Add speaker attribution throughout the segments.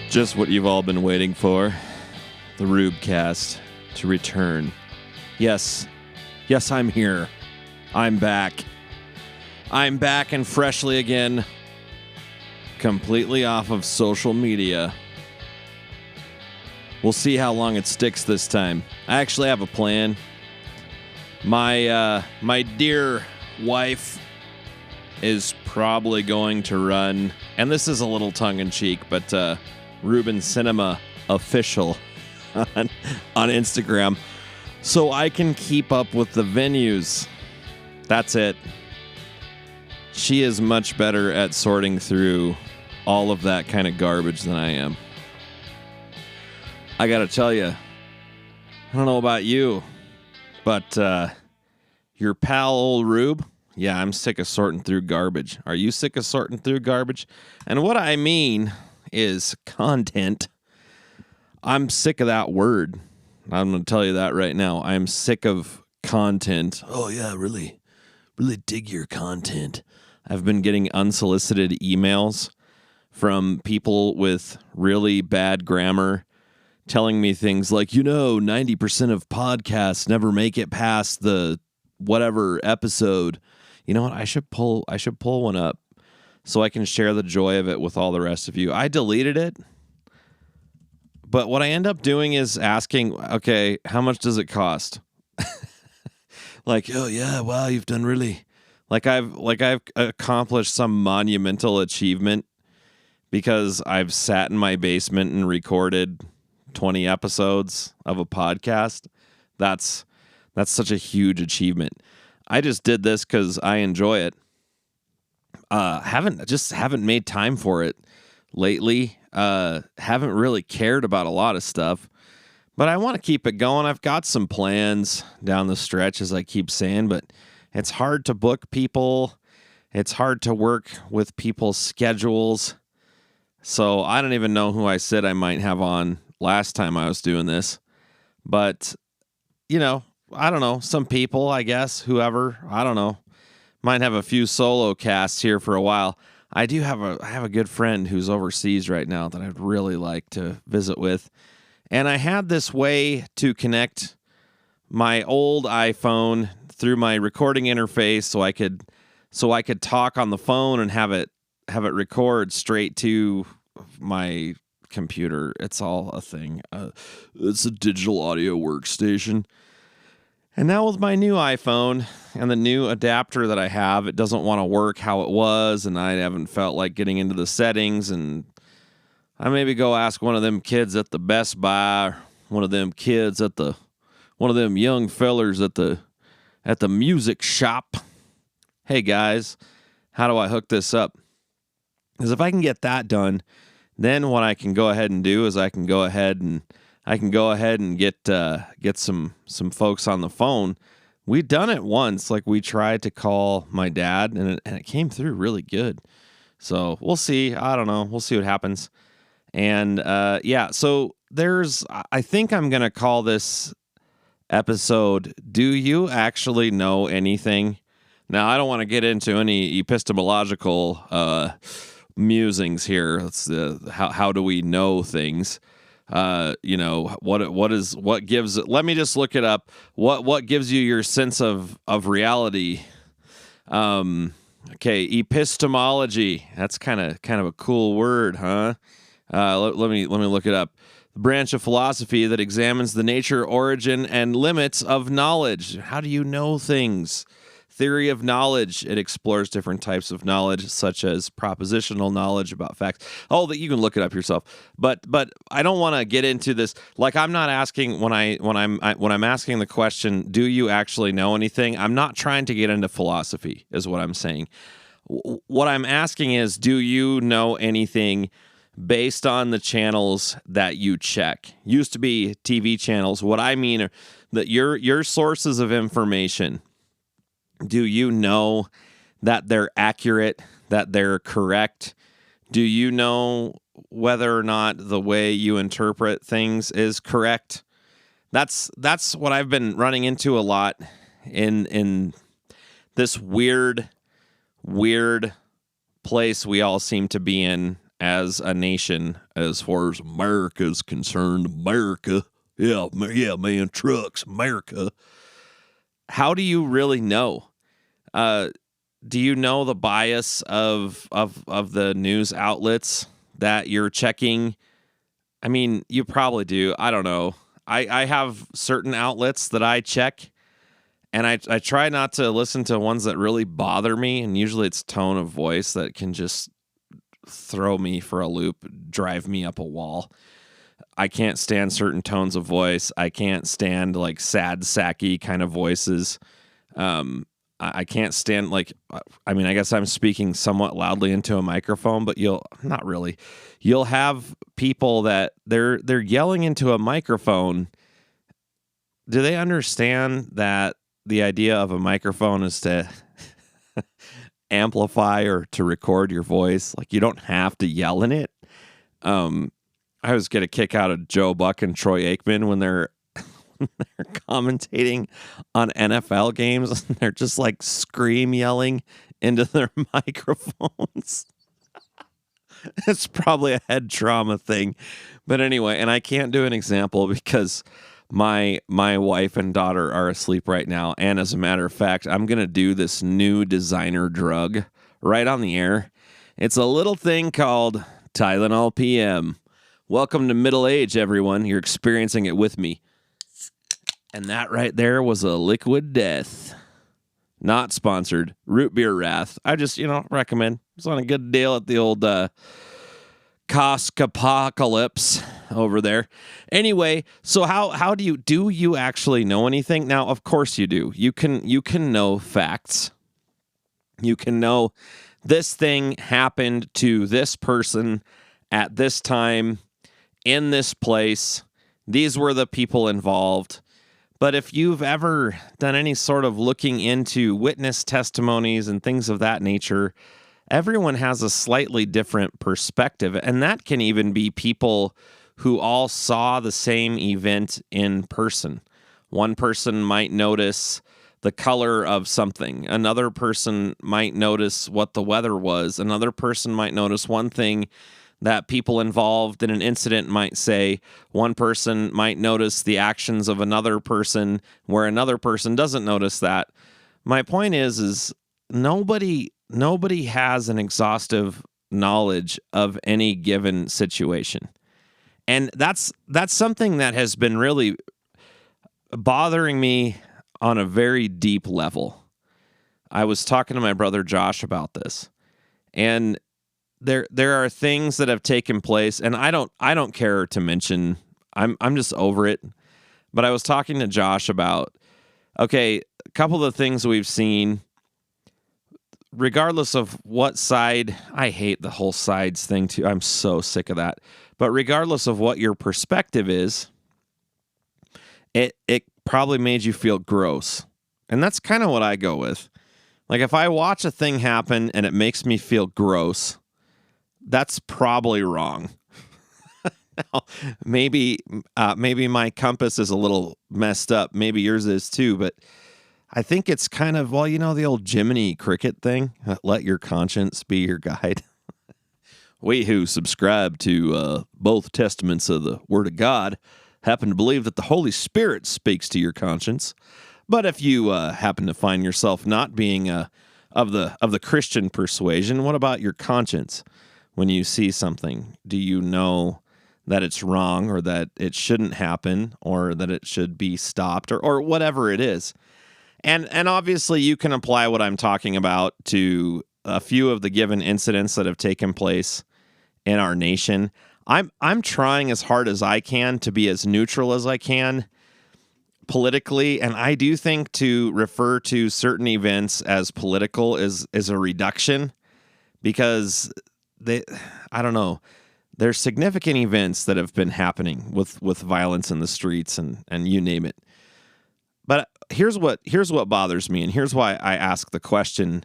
Speaker 1: Just what you've all been waiting for. The Rubecast to return. Yes, I'm here. I'm back. I'm back and freshly again. Completely off of social media. We'll see how long it sticks this time. I actually have a plan. My dear wife is probably going to run, and this is a little tongue-in-cheek, but Ruben Cinema Official on Instagram, so I can keep up with the venues. That's it. She is much better at sorting through all of that kind of garbage than I am. I gotta tell you, I don't know about you, but your pal old Rube, yeah, I'm sick of sorting through garbage. Are you sick of sorting through garbage? And what I mean is content. I'm sick of that word. I'm going to tell you that right now. I'm sick of content. Oh, yeah, really dig your content. I've been getting unsolicited emails from people with really bad grammar telling me things like, 90% of podcasts never make it past the whatever episode. You know what? I should pull one up so I can share the joy of it with all the rest of you. I deleted it, but what I end up doing is asking, okay, how much does it cost? Like, oh yeah, wow, you've done really, I've accomplished some monumental achievement because I've sat in my basement and recorded 20 episodes of a podcast. That's such a huge achievement. I just did this because I enjoy it. Haven't made time for it lately. Haven't really cared about a lot of stuff, but I want to keep it going. I've got some plans down the stretch, as I keep saying, but it's hard to book people. It's hard to work with people's schedules. So I don't even know who I said I might have on last time I was doing this, but I don't know, some people, I guess, whoever, I don't know. Might have a few solo casts here for a while. I have a good friend who's overseas right now that I'd really like to visit with. And I had this way to connect my old iPhone through my recording interface so I could talk on the phone and have it record straight to my computer. It's all a thing. It's a digital audio workstation. And now with my new iPhone and the new adapter that I have, it doesn't want to work how it was, and I haven't felt like getting into the settings, and I maybe go ask one of them kids at the Best Buy, or one of them young fellers at the music shop. Hey guys, how do I hook this up? Because if I can get that done, then what I can go ahead and do is I can go ahead and get some folks on the phone. We've done it once. We tried to call my dad, and it came through really good. So we'll see. I don't know. We'll see what happens. And so I think I'm going to call this episode, Do You Actually Know Anything? Now, I don't want to get into any epistemological musings here. It's how do we know things? What gives, let me just look it up. What gives you your sense of reality? Okay. Epistemology. That's kind of a cool word, huh? Let me look it up. The branch of philosophy that examines the nature, origin, and limits of knowledge. How do you know things? Theory of knowledge. It explores different types of knowledge, such as propositional knowledge about facts. Oh, that you can look it up yourself. But I don't want to get into this. I'm not asking when I'm asking the question, do you actually know anything? I'm not trying to get into philosophy, is what I'm saying. What I'm asking is, do you know anything based on the channels that you check? Used to be TV channels. What I mean are that your sources of information. Do you know that they're accurate, that they're correct? Do you know whether or not the way you interpret things is correct? That's what I've been running into a lot in this weird place we all seem to be in as a nation, as far as America is concerned. America, yeah, man, trucks, America. How do you really know? Do you know the bias of the news outlets that you're checking? I mean, you probably do. I don't know. I have certain outlets that I check, and I try not to listen to ones that really bother me, and usually it's tone of voice that can just throw me for a loop, drive me up a wall. I can't stand certain tones of voice. I can't stand like sad, sacky kind of voices. I can't stand I mean, I guess I'm speaking somewhat loudly into a microphone, but not really. You'll have people that they're yelling into a microphone. Do they understand that the idea of a microphone is to amplify or to record your voice? Like, you don't have to yell in it. I always get a kick out of Joe Buck and Troy Aikman when they're commentating on NFL games. They're just like scream yelling into their microphones. It's probably a head trauma thing. But anyway, and I can't do an example because my wife and daughter are asleep right now. And as a matter of fact, I'm going to do this new designer drug right on the air. It's a little thing called Tylenol PM. Welcome to middle age, everyone. You're experiencing it with me. And that right there was a liquid death. Not sponsored. Root beer wrath. I just, recommend. It's on a good deal at the old Costcopocalypse over there. Anyway, so how do you actually know anything? Now, of course you do. You can know facts. You can know this thing happened to this person at this time in this place. These were the people involved. But if you've ever done any sort of looking into witness testimonies and things of that nature, everyone has a slightly different perspective. And that can even be people who all saw the same event in person. One person might notice the color of something. Another person might notice what the weather was. Another person might notice one thing that people involved in an incident might say. One person might notice the actions of another person where another person doesn't notice that. My point is nobody has an exhaustive knowledge of any given situation. And that's something that has been really bothering me on a very deep level. I was talking to my brother Josh about this. And there are things that have taken place, and I don't care to mention. I'm just over it. But I was talking to Josh about, okay, a couple of the things we've seen, regardless of what side. I hate the whole sides thing too. I'm so sick of that. But regardless of what your perspective is, it probably made you feel gross. And that's kind of what I go with. Like, if I watch a thing happen and it makes me feel gross, that's probably wrong. Now, maybe my compass is a little messed up. Maybe yours is too, but I think it's kind of, the old Jiminy Cricket thing. Let your conscience be your guide. We who subscribe to both testaments of the Word of God happen to believe that the Holy Spirit speaks to your conscience. But if you happen to find yourself not being of the Christian persuasion, what about your conscience? When you see something, do you know that it's wrong or that it shouldn't happen or that it should be stopped or whatever it is? And obviously you can apply what I'm talking about to a few of the given incidents that have taken place in our nation. I'm trying as hard as I can to be as neutral as I can politically, and I do think to refer to certain events as political is a reduction, because I don't know. There's significant events that have been happening with violence in the streets and you name it. But here's what bothers me, and here's why I ask the question: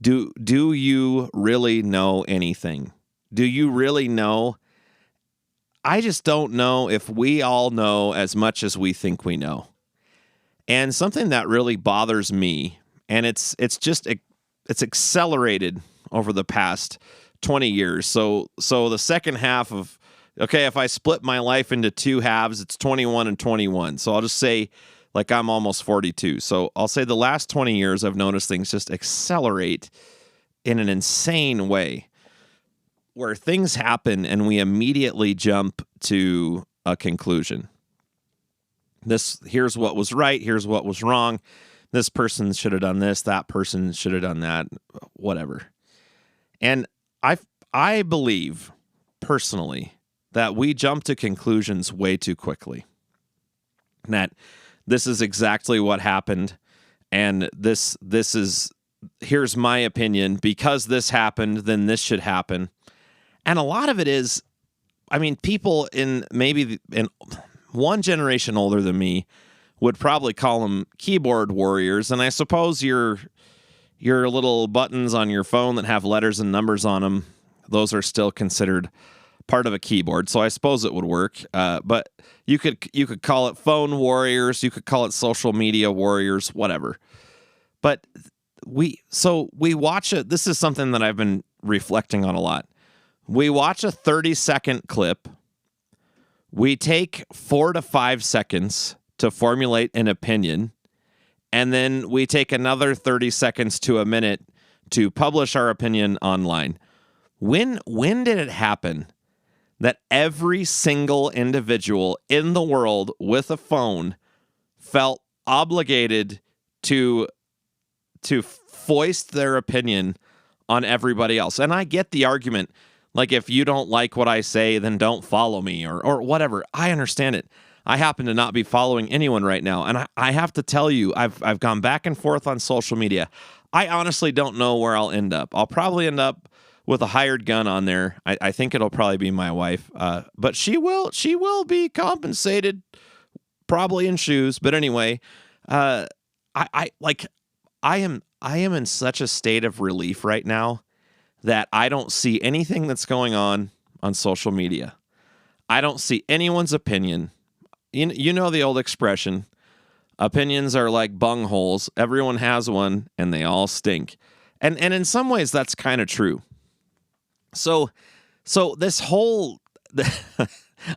Speaker 1: Do you really know anything? Do you really know? I just don't know if we all know as much as we think we know. And something that really bothers me, and it's accelerated over the past 20 years. So the second half of, okay, if I split my life into two halves, it's 21 and 21. So I'll just say, like, I'm almost 42. So I'll say the last 20 years, I've noticed things just accelerate in an insane way, where things happen and we immediately jump to a conclusion. Here's what was right, here's what was wrong. This person should have done this, that person should have done that, whatever. And I believe personally that we jump to conclusions way too quickly. That this is exactly what happened, and this is, here's my opinion, because this happened, then this should happen. And a lot of it is, I mean, people in one generation older than me would probably call them keyboard warriors. And I suppose your little buttons on your phone that have letters and numbers on them, those are still considered part of a keyboard. So I suppose it would work. But you could call it phone warriors. You could call it social media warriors, whatever. But we watch it. This is something that I've been reflecting on a lot. We watch a 30-second clip. We take 4 to 5 seconds to formulate an opinion, and then we take another 30 seconds to a minute to publish our opinion online. When did it happen that every single individual in the world with a phone felt obligated to foist their opinion on everybody else? And I get the argument, like, if you don't like what I say, then don't follow me or whatever. I understand it. I happen to not be following anyone right now. And I have to tell you, I've gone back and forth on social media. I honestly don't know where I'll end up. I'll probably end up with a hired gun on there. I think it'll probably be my wife. But she will be compensated, probably in shoes. But anyway, I am in such a state of relief right now that I don't see anything that's going on social media. I don't see anyone's opinion. You know the old expression, opinions are like bungholes. Everyone has one, and they all stink. And in some ways, that's kind of true. So this whole,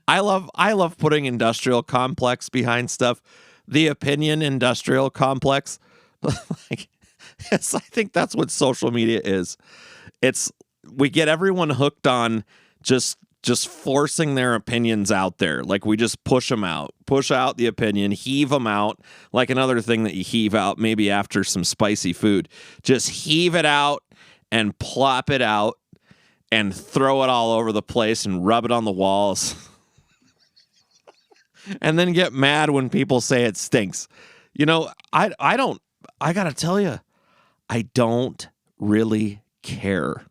Speaker 1: I love putting industrial complex behind stuff. The opinion industrial complex. Yes, I think that's what social media is. We get everyone hooked on just forcing their opinions out there. Like, we just push out the opinion, heave them out, like another thing that you heave out maybe after some spicy food. Just heave it out and plop it out and throw it all over the place and rub it on the walls. And then get mad when people say it stinks. You know, I got to tell you, I don't really care.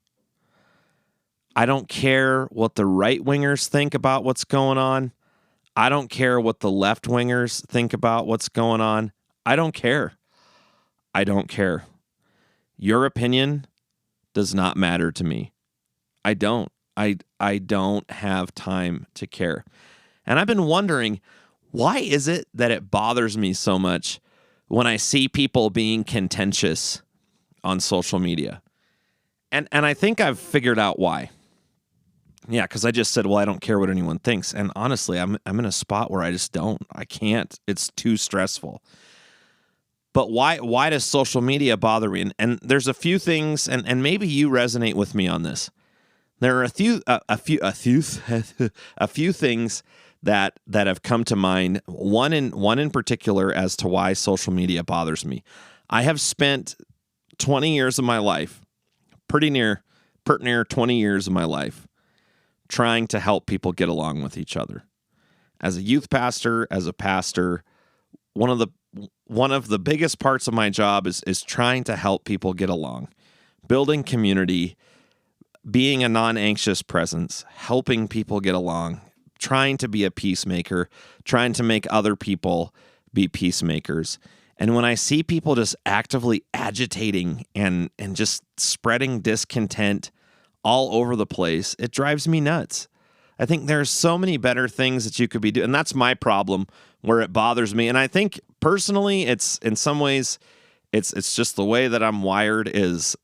Speaker 1: I don't care what the right-wingers think about what's going on. I don't care what the left-wingers think about what's going on. I don't care. I don't care. Your opinion does not matter to me. I don't. I don't have time to care. And I've been wondering, why is it that it bothers me so much when I see people being contentious on social media? And I think I've figured out why. Yeah, because I just said, well, I don't care what anyone thinks. And honestly, I'm in a spot where I just don't. I can't. It's too stressful. But why does social media bother me? And there's a few things, and maybe you resonate with me on this. There are a few things that have come to mind. One in particular as to why social media bothers me. I have spent 20 years of my life, pretty near 20 years of my life, trying to help people get along with each other. As a youth pastor, as a pastor, one of the biggest parts of my job is trying to help people get along, building community, being a non-anxious presence, helping people get along, trying to be a peacemaker, trying to make other people be peacemakers. And when I see people just actively agitating and just spreading discontent all over the place, it drives me nuts. I think there's so many better things that you could be doing. And that's my problem where it bothers me. And I think personally, it's in some ways, it's just the way that I'm wired is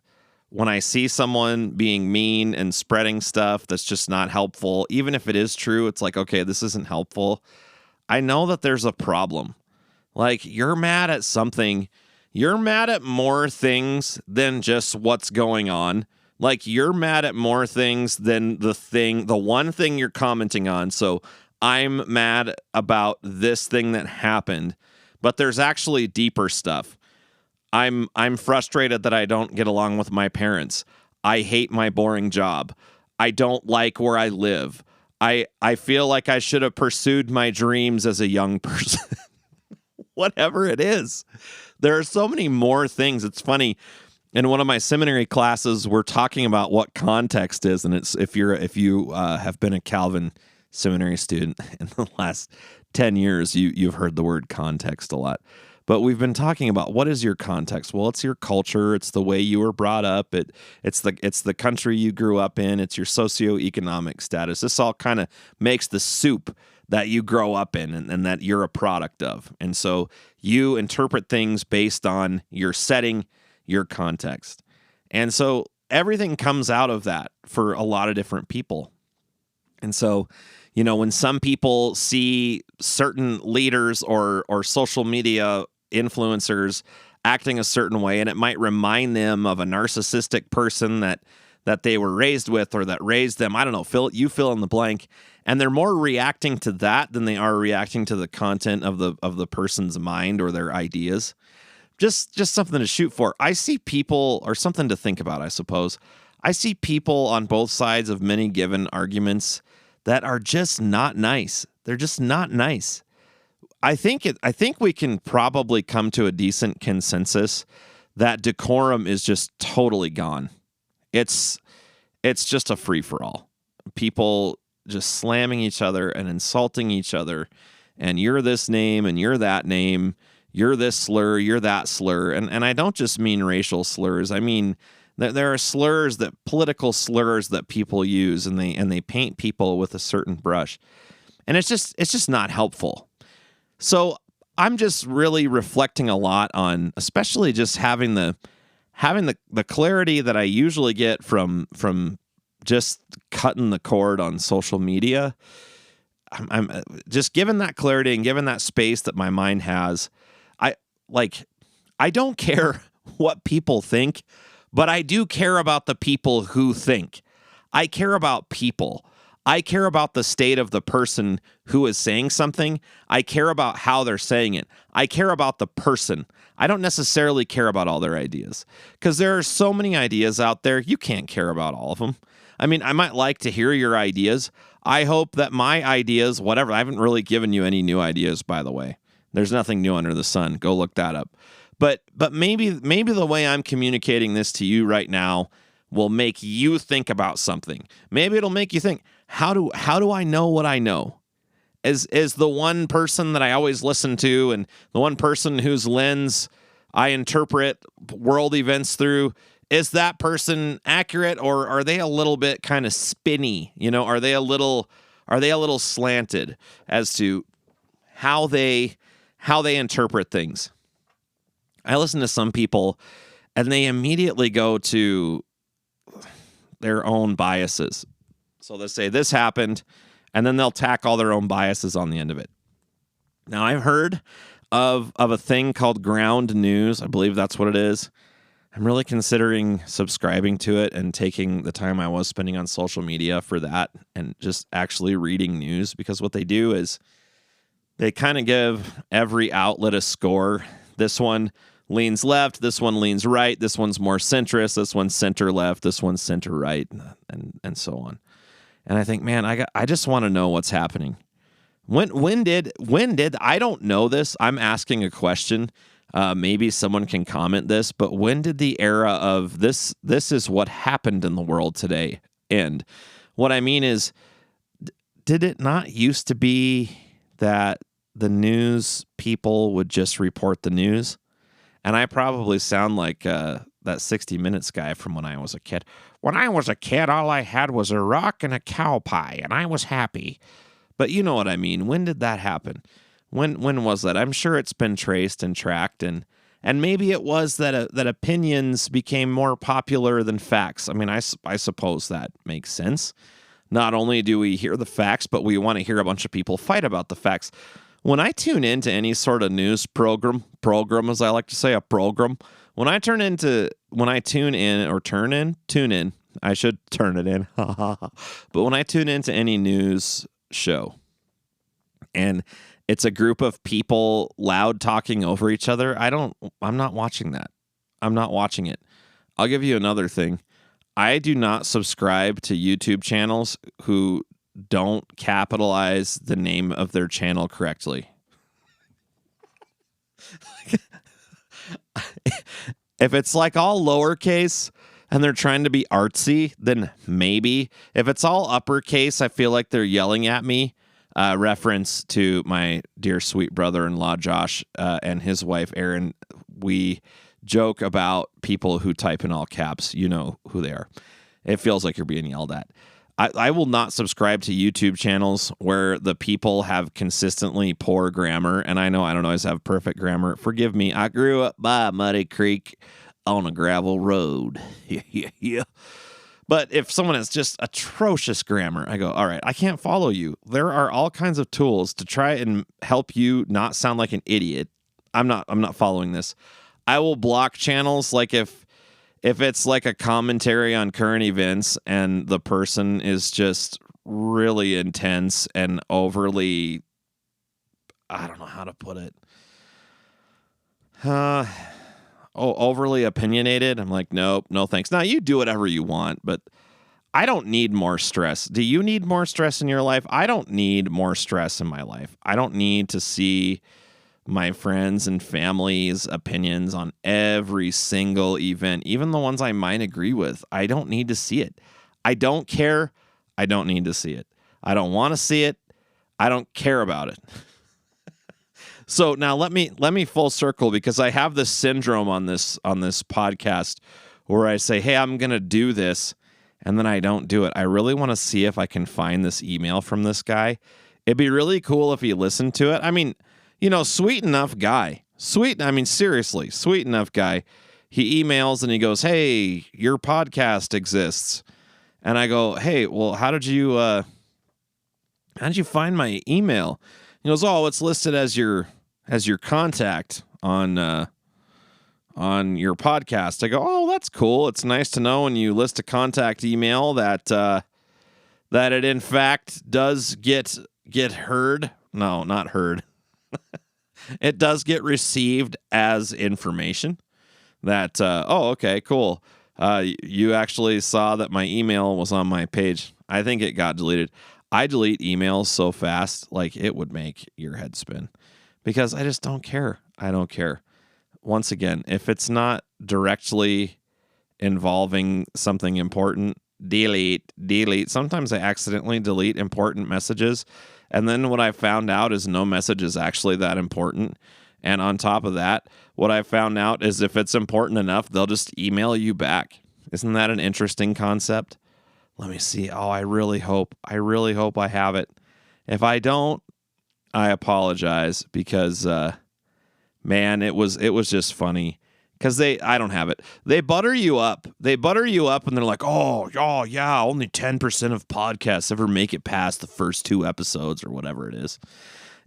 Speaker 1: when I see someone being mean and spreading stuff that's just not helpful, even if it is true, it's like, okay, this isn't helpful. I know that there's a problem. Like, you're mad at something. You're mad at more things than just what's going on. Like, you're mad at more things than the one thing you're commenting on. So I'm mad about this thing that happened, but there's actually deeper stuff. I'm frustrated that I don't get along with my parents. I hate my boring job. I don't like where I live. I feel like I should have pursued my dreams as a young person. Whatever it is. There are so many more things. It's funny. In one of my seminary classes, we're talking about what context is, and it's if you have been a Calvin seminary student in the last 10 years, you've heard the word context a lot. But we've been talking about what is your context? Well, it's your culture. It's the way you were brought up. It's the country you grew up in. It's your socioeconomic status. This all kind of makes the soup that you grow up in and that you're a product of. And so you interpret things based on your setting, your context. And so everything comes out of that for a lot of different people. And so, when some people see certain leaders or social media influencers acting a certain way, and it might remind them of a narcissistic person that they were raised with or that raised them. I don't know, fill in the blank. And they're more reacting to that than they are reacting to the content of the person's mind or their ideas. Just something to shoot for. I see people, or something to think about, I suppose. I see people on both sides of many given arguments that are just not nice. They're just not nice. I think we can probably come to a decent consensus that decorum is just totally gone. It's just a free-for-all. People just slamming each other and insulting each other, and you're this name and you're that name, you're this slur, you're that slur. And I don't just mean racial slurs. I mean there are slurs, political slurs that people use, and they paint people with a certain brush. And it's just not helpful. So I'm just really reflecting a lot on, especially just having the clarity that I usually get from just cutting the cord on social media. I'm just given that clarity and given that space that my mind has. I don't care what people think, but I do care about the people who think. I care about people. I care about the state of the person who is saying something. I care about how they're saying it. I care about the person. I don't necessarily care about all their ideas, because there are so many ideas out there. You can't care about all of them. I mean, I might like to hear your ideas. I hope that my ideas, whatever, I haven't really given you any new ideas, by the way. There's nothing new under the sun. Go look that up. But maybe the way I'm communicating this to you right now will make you think about something. Maybe it'll make you think, how do I know what I know? Is the one person that I always listen to and the one person whose lens I interpret world events through, is that person accurate, or are they a little bit kind of spinny? Are they a little slanted as to how they interpret things? I listen to some people and they immediately go to their own biases. So they'll say this happened, and then they'll tack all their own biases on the end of it. Now, I've heard of a thing called ground news. I believe that's what it is. I'm really considering subscribing to it and taking the time I was spending on social media for that and just actually reading news, because what they do is they kind of give every outlet a score. This one leans left, this one leans right, this one's more centrist, this one's center left, this one's center right, and so on. And I think, man, I just want to know what's happening. When did I don't know this. I'm asking a question. Maybe someone can comment this, but when did the era of this is what happened in the world today end? What I mean is, did it not used to be that the news people would just report the news? And I probably sound like that 60 Minutes guy from when I was a kid. When I was a kid, all I had was a rock and a cow pie, and I was happy. But you know what I mean. When did that happen? When was that? I'm sure it's been traced and tracked, and And maybe it was that opinions became more popular than facts. I mean, I suppose that makes sense. Not only do we hear the facts, but we want to hear a bunch of people fight about the facts. When I tune into any sort of news program, as I like to say, a program, tune in, I should turn it in. But when I tune into any news show and it's a group of people loud talking over each other, I'm not watching that. I'm not watching it. I'll give you another thing. I do not subscribe to YouTube channels who don't capitalize the name of their channel correctly. If it's like all lowercase and they're trying to be artsy, then maybe. If it's all uppercase, I feel like they're yelling at me. Reference to my dear sweet brother-in-law, Josh, and his wife, Erin. We joke about people who type in all caps. You know who they are. It feels like you're being yelled at. I will not subscribe to YouTube channels where the people have consistently poor grammar, and I know I don't always have perfect grammar. Forgive me. I grew up by a muddy creek on a gravel road. Yeah. But if someone has just atrocious grammar, I go, all right, I can't follow you. There are all kinds of tools to try and help you not sound like an idiot. I'm not following this. I will block channels like if it's like a commentary on current events and the person is just really intense and overly, I don't know how to put it. Overly opinionated. I'm like, nope, no thanks. Now, you do whatever you want, but I don't need more stress. Do you need more stress in your life? I don't need more stress in my life. I don't need to see my friends and family's opinions on every single event, even the ones I might agree with. I don't need to see it. I don't care. I don't need to see it. I don't want to see it. I don't care about it. So now let me full circle, because I have this syndrome on this podcast where I say, hey, I'm going to do this, and then I don't do it. I really want to see if I can find this email from this guy. It'd be really cool if he listened to it. I mean, sweet enough guy. Seriously, sweet enough guy. He emails and he goes, hey, your podcast exists. And I go, hey, well, how did you find my email? He goes, oh, it's listed as your contact on your podcast. I go, oh, that's cool. It's nice to know when you list a contact email that it in fact does get heard. No, not heard. It does get received as information. That okay, cool. You actually saw that my email was on my page. I think it got deleted. I delete emails so fast, like it would make your head spin, because I just don't care. I don't care. Once again, if it's not directly involving something important, delete. Sometimes I accidentally delete important messages, and then what I found out is no message is actually that important. And on top of that, what I found out is if it's important enough, they'll just email you back. Isn't that an interesting concept? Let me see. Oh, I really hope I have it. If I don't, I apologize, because, man, it was just funny, because I don't have it. They butter you up. And they're like, oh yeah, only 10% of podcasts ever make it past the first 2 episodes or whatever it is.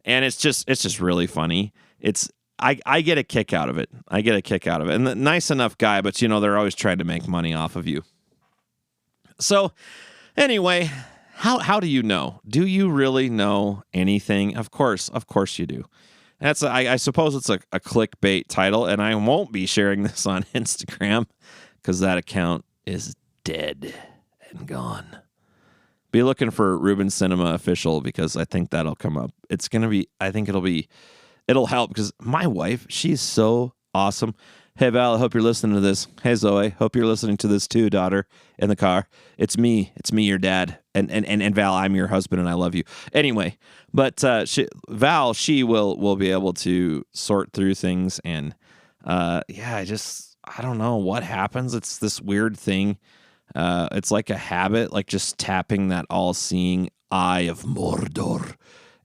Speaker 1: And it's just really funny. I get a kick out of it. And the nice enough guy, but they're always trying to make money off of you. So anyway, how do you know? Do you really know anything? Of course you do. I suppose it's a clickbait title, and I won't be sharing this on Instagram because that account is dead and gone. Be looking for Ruben Cinema Official, because I think that'll come up. It'll help, because my wife, she's so awesome. Hey, Val, I hope you're listening to this. Hey, Zoe, hope you're listening to this too, daughter, in the car. It's me, your dad. And Val, I'm your husband, and I love you. Anyway, but Val, she will be able to sort through things, and I don't know what happens. It's this weird thing. It's like a habit, like just tapping that all-seeing eye of Mordor.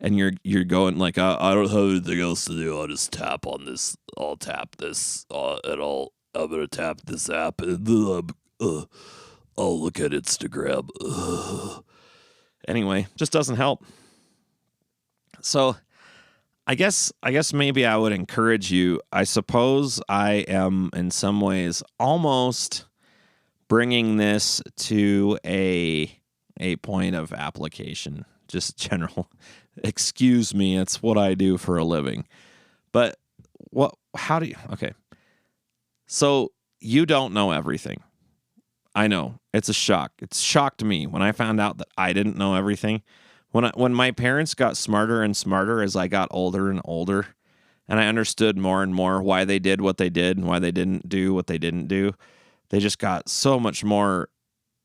Speaker 1: and you're going like, I don't have anything else to do. I'll just tap on this. I'll tap this, and I'm gonna tap this app, and then I'll look at Instagram. Anyway, just doesn't help. So I guess maybe I would encourage you. I suppose I am in some ways almost bringing this to a point of application, just general. Excuse me, it's what I do for a living. But okay. So you don't know everything. I know. It's a shock. It's shocked me when I found out that I didn't know everything. When my parents got smarter and smarter as I got older and older, and I understood more and more why they did what they did and why they didn't do what they didn't do, they just got so much more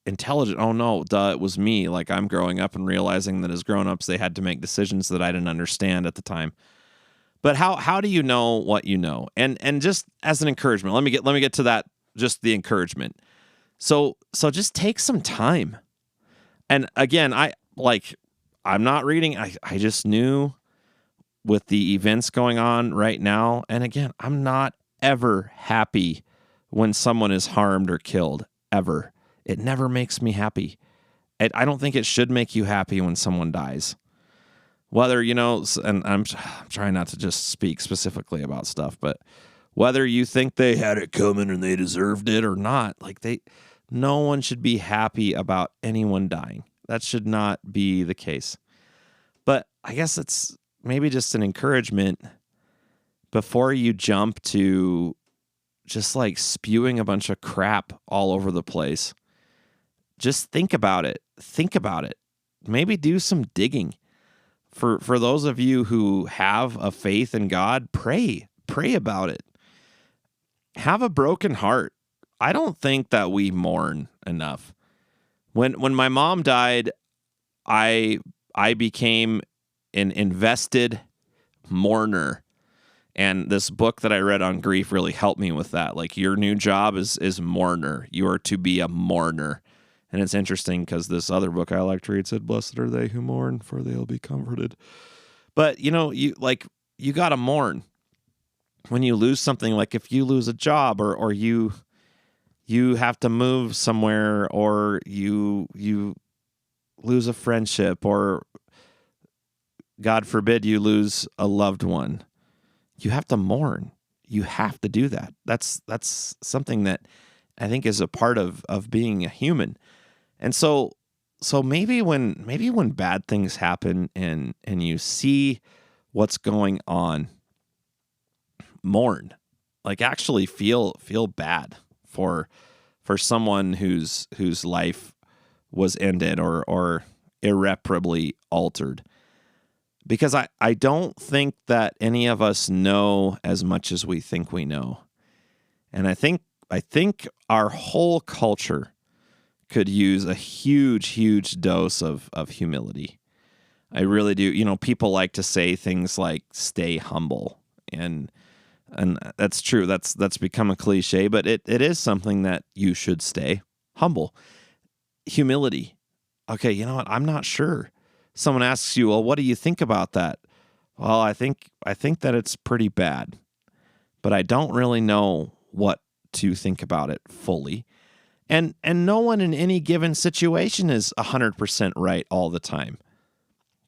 Speaker 1: intelligent. Oh no, duh, it was me. Like, I'm growing up and realizing that as grown-ups they had to make decisions that I didn't understand at the time. But how do you know what you know? And just as an encouragement, let me get to that, just the encouragement. So just take some time. And again, I'm not reading. I just knew with the events going on right now. And again, I'm not ever happy when someone is harmed or killed, ever. It never makes me happy. I don't think it should make you happy when someone dies. Whether, and I'm trying not to just speak specifically about stuff, but whether you think they had it coming and they deserved it or not, no one should be happy about anyone dying. That should not be the case. But I guess it's maybe just an encouragement before you jump to just spewing a bunch of crap all over the place. Just think about it. Maybe do some digging. For those of you who have a faith in God, pray about it. Have a broken heart. I don't think that we mourn enough. When my mom died, I became an invested mourner. And this book that I read on grief really helped me with that. Your new job is mourner. You are to be a mourner. And it's interesting because this other book I like to read said, "Blessed are they who mourn, for they'll be comforted." But you got to mourn when you lose something. Like if you lose a job, or you have to move somewhere, or you lose a friendship, or God forbid you lose a loved one. You have to mourn. You have to do that. That's something that I think is a part of being a human. And so maybe when bad things happen and you see what's going on, mourn. Actually feel bad for someone whose life was ended or irreparably altered. Because I don't think that any of us know as much as we think we know. And I think our whole culture could use a huge dose of humility. I really do. People like to say things like stay humble. And that's true. That's become a cliche, but it is something that you should stay humble. Humility. Okay, you know what? I'm not sure. Someone asks you, well, what do you think about that? Well, I think that it's pretty bad, but I don't really know what to think about it fully. And no one in any given situation is 100% right all the time.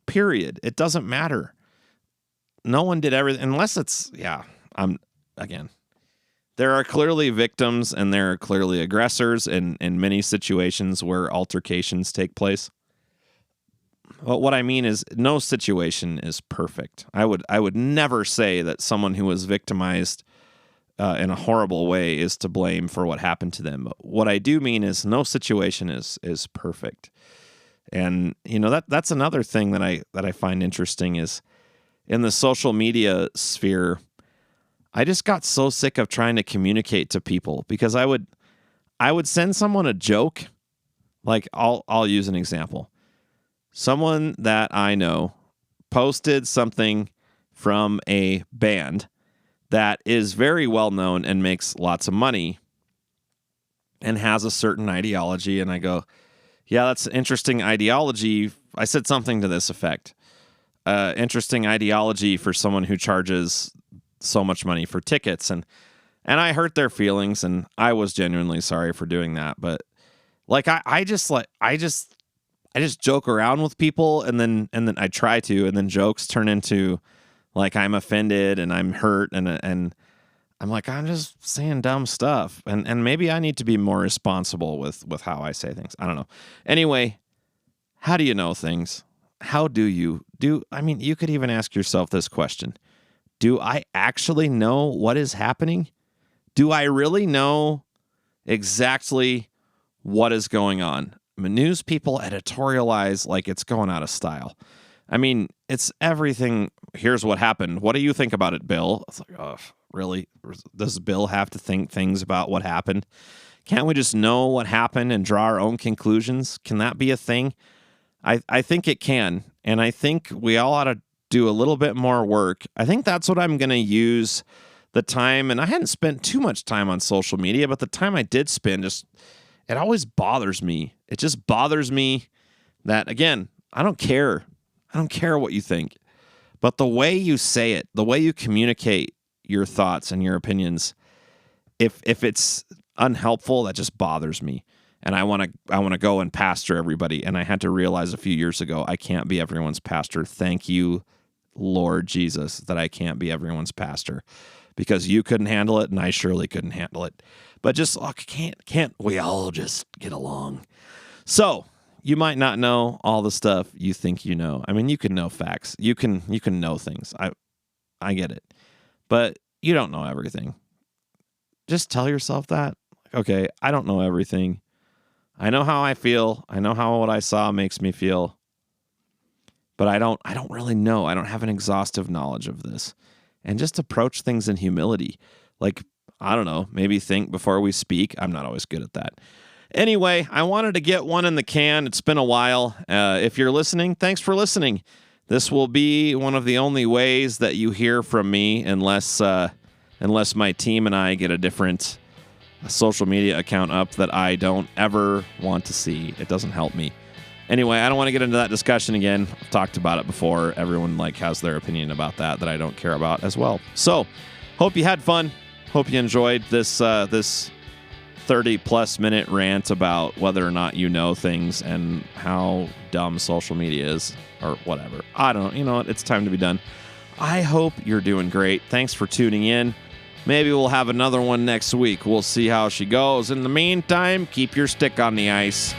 Speaker 1: Period. It doesn't matter. No one did everything unless it's, there are clearly victims and there are clearly aggressors in many situations where altercations take place. But what I mean is no situation is perfect. I would never say that someone who was victimized in a horrible way is to blame for what happened to them. But what I do mean is no situation is perfect. And that's another thing that I find interesting is in the social media sphere. I just got so sick of trying to communicate to people because I would send someone a joke. I'll use an example. Someone that I know posted something from a band that is very well known and makes lots of money and has a certain ideology. And I go, yeah, that's an interesting ideology. I said something to this effect. interesting ideology for someone who charges so much money for tickets, and I hurt their feelings, and I was genuinely sorry for doing that. But like I just joke around with people, and then I try to, and then jokes turn into like I'm offended and I'm hurt, and I'm like, I'm just saying dumb stuff, and maybe I need to be more responsible with how I say things. I don't know. Anyway, how do you know things? How do you do? I mean, you could even ask yourself this question: do I actually know what is happening? Do I really know exactly what is going on? I mean, news people editorialize like it's going out of style. I mean, it's everything. Here's what happened. What do you think about it, Bill? It's like, oh, really? Does Bill have to think things about what happened? Can't we just know what happened and draw our own conclusions? Can that be a thing? I think it can. And I think we all ought to do a little bit more work. I think that's what I'm going to use the time. And I hadn't spent too much time on social media, but the time I did spend, it always bothers me. It just bothers me that, again, I don't care. I don't care what you think. But the way you say it, the way you communicate your thoughts and your opinions, if it's unhelpful, that just bothers me. And I want to go and pastor everybody. And I had to realize a few years ago, I can't be everyone's pastor. Thank you, Lord Jesus, that I can't be everyone's pastor, because you couldn't handle it and I surely couldn't handle it. But just can't we all just get along? So you might not know all the stuff you think you know. I mean, you can know facts. You can know things. I get it. But you don't know everything. Just tell yourself that. Okay, I don't know everything. I know how I feel. I know how what I saw makes me feel. But I don't really know. I don't have an exhaustive knowledge of this. And just approach things in humility. Like, I don't know, maybe think before we speak. I'm not always good at that. Anyway, I wanted to get one in the can. It's been a while. If you're listening, thanks for listening. This will be one of the only ways that you hear from me, unless my team and I get a different social media account up that I don't ever want to see. It doesn't help me. Anyway, I don't want to get into that discussion again. I've talked about it before. Everyone has their opinion about that I don't care about as well. So, hope you had fun. Hope you enjoyed this 30-plus minute rant about whether or not you know things and how dumb social media is, or whatever. I don't know. You know what? It's time to be done. I hope you're doing great. Thanks for tuning in. Maybe we'll have another one next week. We'll see how she goes. In the meantime, keep your stick on the ice.